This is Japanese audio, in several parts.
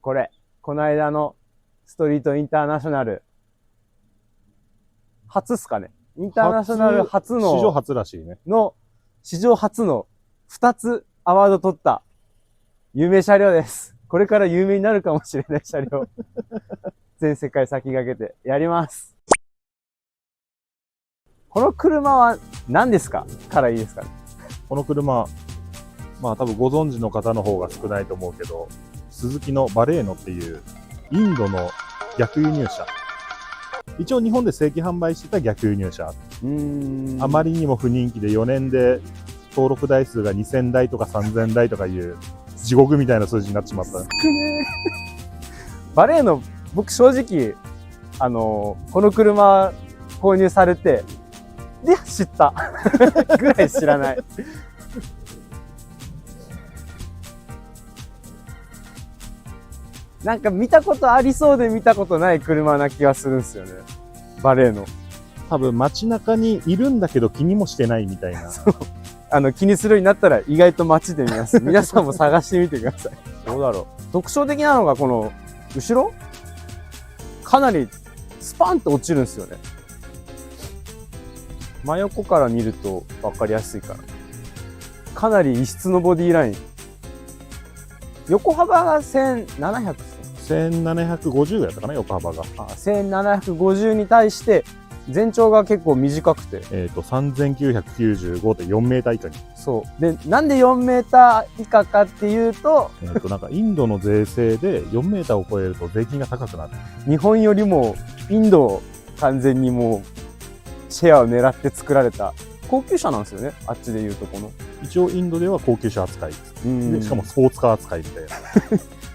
これ、この間のストリートインターナショナル、初っすかね。インターナショナル初の、史上初らしいね。史上初の2つアワード取った有名車両です。これから有名になるかもしれない車両。全世界先駆けてやります。この車は何ですかからいいですかね。この車、まあ多分ご存知の方の方が少ないと思うけど、スズキのバレーノっていうインドの逆輸入車。一応日本で正規販売してた逆輸入車。あまりにも不人気で4年で登録台数が2000台とか3000台とかいう地獄みたいな数字になってしまった。バレーノ、僕正直、この車購入されて、で、知った。ぐらい知らない。なんか見たことありそうで見たことない車な気がするんですよね。バレーノ。多分街中にいるんだけど気にもしてないみたいな。そう。気にするようになったら意外と街で見ます。皆さんも探してみてください。どうだろう。特徴的なのがこの、後ろかなりスパンと落ちるんですよね。真横から見ると分かりやすいから。かなり異質のボディライン。横幅が1700ですね。1750やったかな、横幅が。1750に対して、全長が結構短くて。3995.4メーター以下に。そう。で、なんで4メーター以下かっていうと、なんかインドの税制で4メーターを超えると税金が高くなる。日本よりもインドを完全にもうシェアを狙って作られた高級車なんですよね。あっちで言うとこの。一応インドでは高級車扱いです。でしかもスポーツカー扱いみたいな。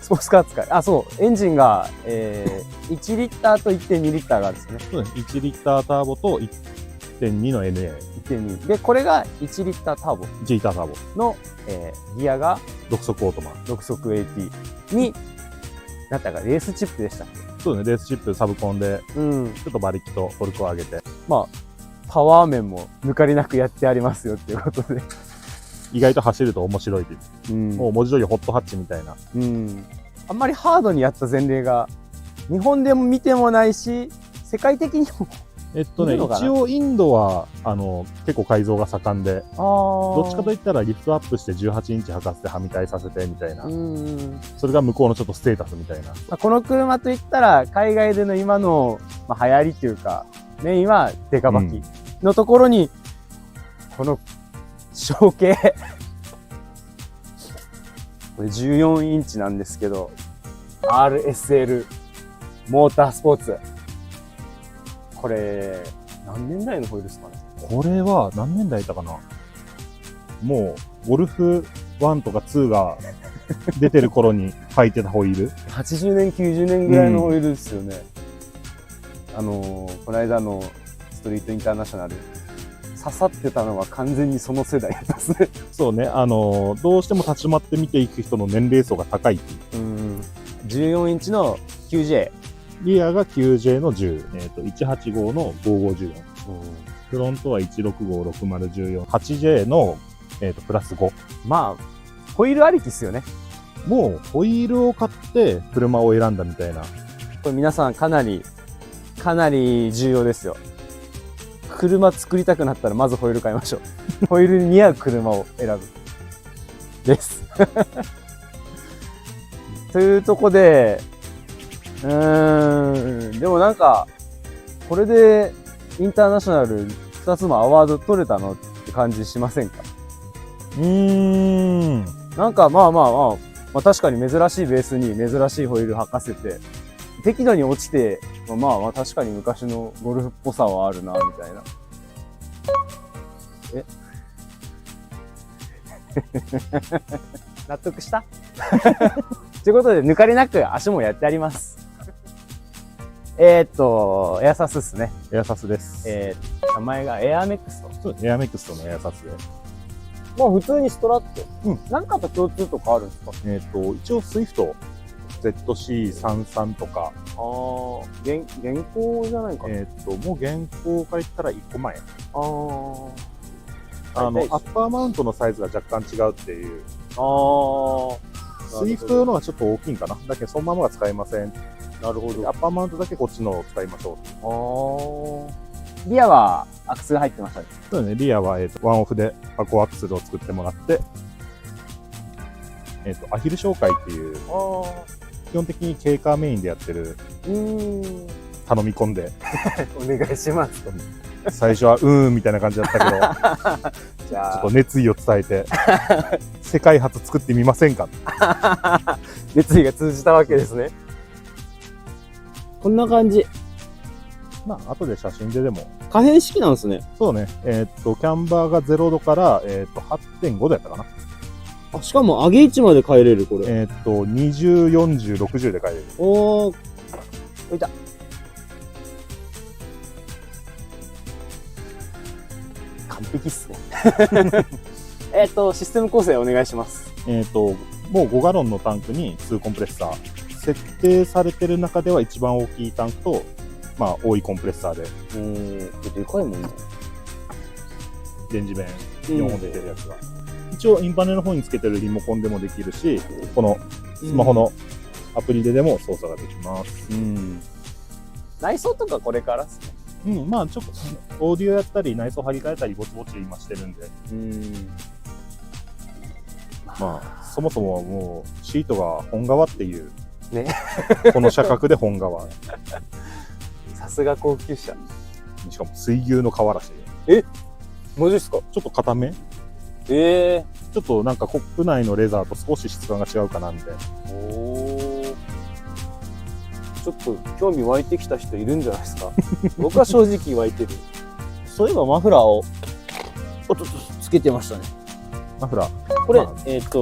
スポーツカー扱い。あ、そう。エンジンが、1リッターと 1.2 リッターがあるんですね。そうですね。1リッターターボと 1.2 の NA。1.2。で、これが1リッターターボ。1リッターターボ。の、ギアが6速オートマ。6速 AT に、なんだかレースチップでしたっけ？そうですね。レースチップサブコンで、ちょっと馬力とトルクを上げて。まあ、パワー面も抜かりなくやってありますよっていうことで。意外と走ると面白いという。もう文字通りホットハッチみたいな。あんまりハードにやった前例が、日本でも見てもないし、世界的にも。一応インドは、結構改造が盛んで、どっちかといったらリフトアップして18インチ履かせてはみ替えさせてみたいな。それが向こうのちょっとステータスみたいな。この車といったら、海外での今の、流行りというか、メインはデカバキのところに、この小径。これ14インチなんですけど、RSL モータースポーツ。これ、何年代のホイールですかね？これは何年代だったかな？もう、ゴルフ1とか2が出てる頃に履いてたホイール80年、90年ぐらいのホイールですよね。この間のストリートインターナショナル、刺さってたのは完全にその世代ですね。そうね、どうしても立ち止まって見ていく人の年齢層が高いっていう。14インチの 9J。リアが 9J の10、185の5514。フロントは1656014。8J の、プラス5。まあ、ホイールありきっすよね。もう、ホイールを買って車を選んだみたいな。これ皆さんかなり重要ですよ。車作りたくなったらまずホイール買いましょう。ホイールに似合う車を選ぶ。です。というとこで、でもなんか、これでインターナショナル2つもアワード取れたのって感じしませんか？なんかまあ確かに珍しいベースに珍しいホイール履かせて、適度に落ちて、まあ確かに昔のゴルフっぽさはあるな、みたいな。納得した？ということで、抜かりなく足もやってあります。エアサスっすね。エアサスです。名前がエアメクスト。そうです。エアメクストのエアサスで。もう普通にストラット。なんかと共通とかあるんですか？一応スイフト ZC33 とか。現行じゃないかな。もう現行から言ったら1個前。アッパーマウントのサイズが若干違うっていう。なスイフト用のがちょっと大きいんかな。だけどそのままが使えません。なるほど。アッパーマウントだけこっちのを使いましょう。リアはアクスが入ってましたね。そうだね、リアは、ワンオフで箱アクスルを作ってもらって、アヒル紹介っていう、基本的にケーカーメインでやってる、頼み込んで、お願いします。最初はみたいな感じだったけど、じゃあちょっと熱意を伝えて、世界初作ってみませんか。熱意が通じたわけですね。こんな感じ。まあ、後で写真ででも。可変式なんですね。そうね。キャンバーが0度から、8.5 度やったかな。あ、しかも上げ位置まで変えれる、これ。20、40、60で変えれる。おー。いた。完璧っすね。システム構成お願いします。もう5ガロンのタンクに2コンプレッサー。設定されてる中では一番大きいタンクと、まあ、多いコンプレッサーで。でかいもんね。電磁弁4本出てるやつが。一応、インパネの方につけてるリモコンでもできるし、このスマホのアプリでも操作ができます。内装とかこれからっすね。まあ、ちょっと、オーディオやったり、内装張り替えたり、ぼちぼち今してるんで。まあ、そもそももう、シートが本革っていう。ね。この車格で本革。さすが高級車。しかも水牛の革らしい。マジっすか？ちょっと硬め？ちょっとなんかコップ内のレザーと少し質感が違うかなんで。ちょっと興味湧いてきた人いるんじゃないですか？僕は正直湧いてる。そういえばマフラーをつけてましたね。マフラー。これ、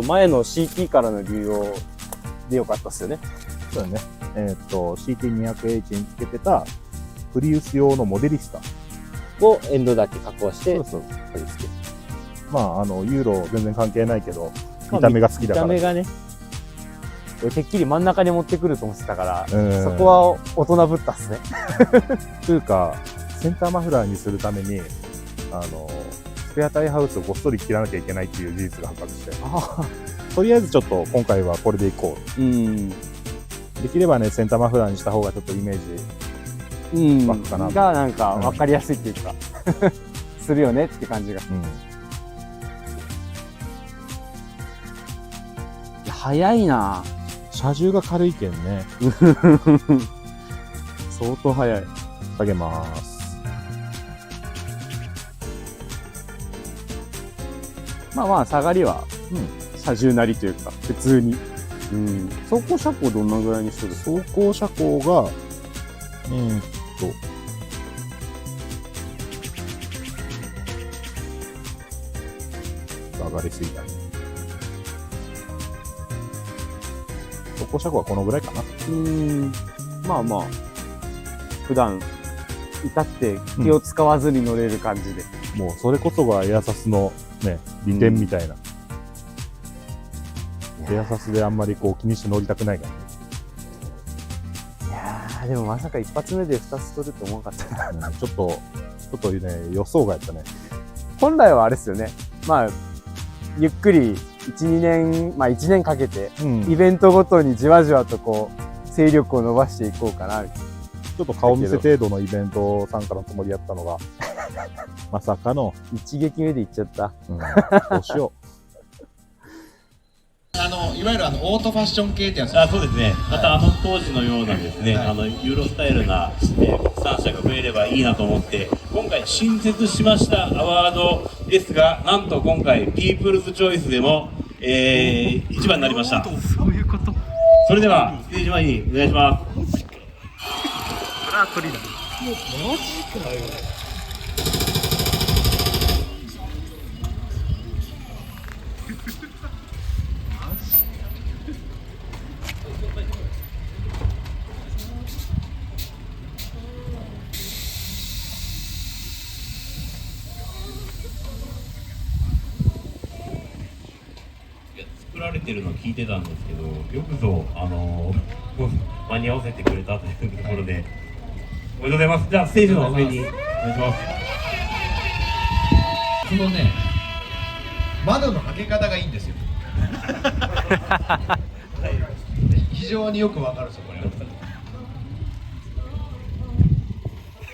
前の CT からの流用でよかったっすよね。そうだね。CT200H につけてたプリウス用のモデリスタをエンドだけ加工して、そう取り付け。まあ、ユーロ全然関係ないけど、見た目が好きだから。見た目がね。てっきり真ん中に持ってくると思ってたから、そこは大人ぶったっすね。というか、センターマフラーにするために、スペアタイハウスをごっそり切らなきゃいけないっていう事実が発覚して、とりあえずちょっと今回はこれでいこう。できればね、センターマフラーにした方がちょっとイメージ湧くかな。がなんか分かりやすいっていうか、するよねって感じが。早いな。車重が軽いけんね。相当早い。下げます。まあまあ、下がりは、車重なりというか、普通に。走行車高どんなぐらいにする？走行車高が、上がりすぎたね。走行車高はこのぐらいかな。まあまあ、普段、至って気を使わずに乗れる感じで。もうそれこそがエアサスのね、利点みたいな。エアサスであんまりこう気にして乗りたくないからね。いやー、でもまさか一発目で2つ取ると思わなかったな。ちょっとね、予想外やったね。本来はあれですよね。まあ、ゆっくり1、2年、まあ1年かけて、イベントごとにじわじわとこう、勢力を伸ばしていこうかな。ちょっと顔見せ程度のイベント参加のつもりやったのが、まさかの。一撃目でいっちゃった。どうしよう。いわゆるオートファッション系ってやつですか？そうですね。また当時のようなですね、ユーロスタイルな、国産車が増えればいいなと思って、今回新設しましたアワードですが、なんと今回ピープルズチョイスでも、1番になりました。そういうこと。それではステージ前にお願いします。鳥だ。もうマジかよ。作られてるの聞いてたんですけど、よくぞ間に合わせてくれたというところでおめでとうございます。じゃあステージの上にお願いします。このね、窓の開け方がいいんですよ。入ります。非常によくわかるぞこれ。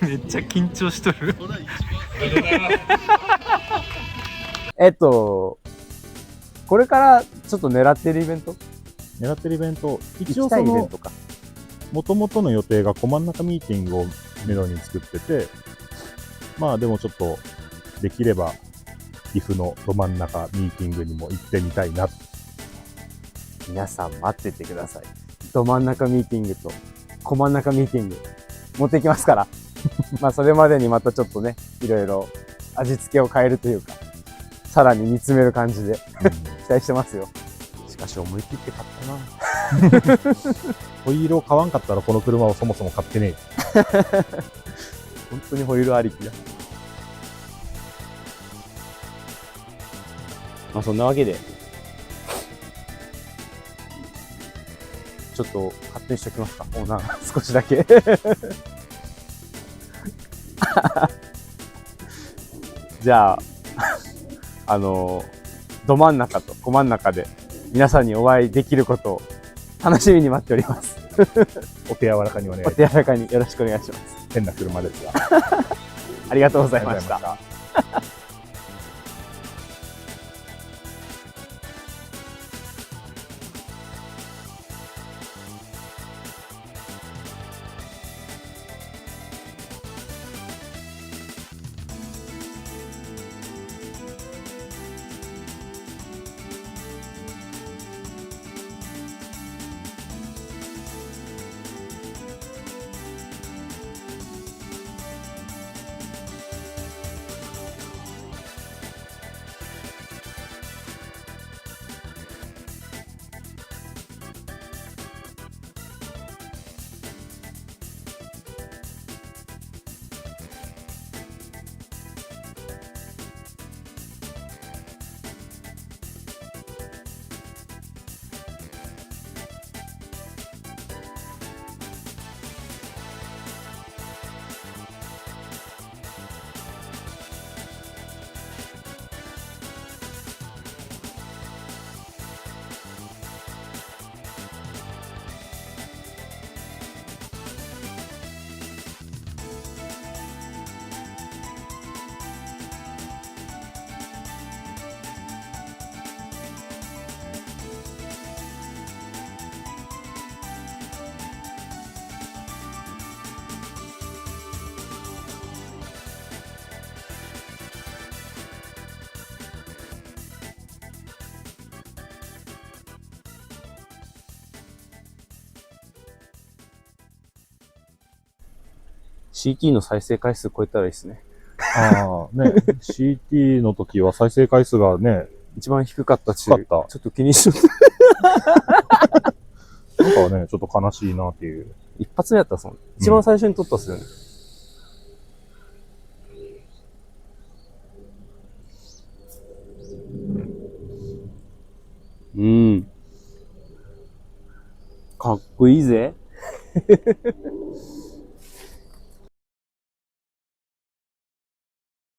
めっちゃ緊張しとる。おめでとうございます。これからちょっと狙ってるイベント狙ってるイベント、行きたい一応その、イベントか。元々の予定がコマンナカミーティングをめどに作ってて、まあでもちょっと、できれば、岐阜のど真ん中ミーティングにも行ってみたいな。皆さん待っててください。ど真ん中ミーティングと、小真ん中ミーティング、持ってきますから。まあそれまでにまたちょっとね、いろいろ味付けを変えるというか、さらに煮詰める感じで期待してますよ。しかし思い切って買ったな。ホイールを買わんかったらこの車をそもそも買ってねえ。本当にホイールありきだ。まあそんなわけで、ちょっと勝手にしておきますか、オーナー。少しだけ。じゃあ、ど真ん中と小真ん中で皆さんにお会いできることを楽しみに待っております。お手柔らかにお願いします。お手柔らかによろしくお願いします。変な車ですが。ありがとうございました。ありがとうございました。CT の再生回数超えたらいいですね。ああ、ね、CT の時は再生回数がね、一番低かったし、低かったちょっと気にしとなんかね、ちょっと悲しいなっていう。一発目やったっすもん。一番最初に撮ったっすよね。うん。かっこいいぜ。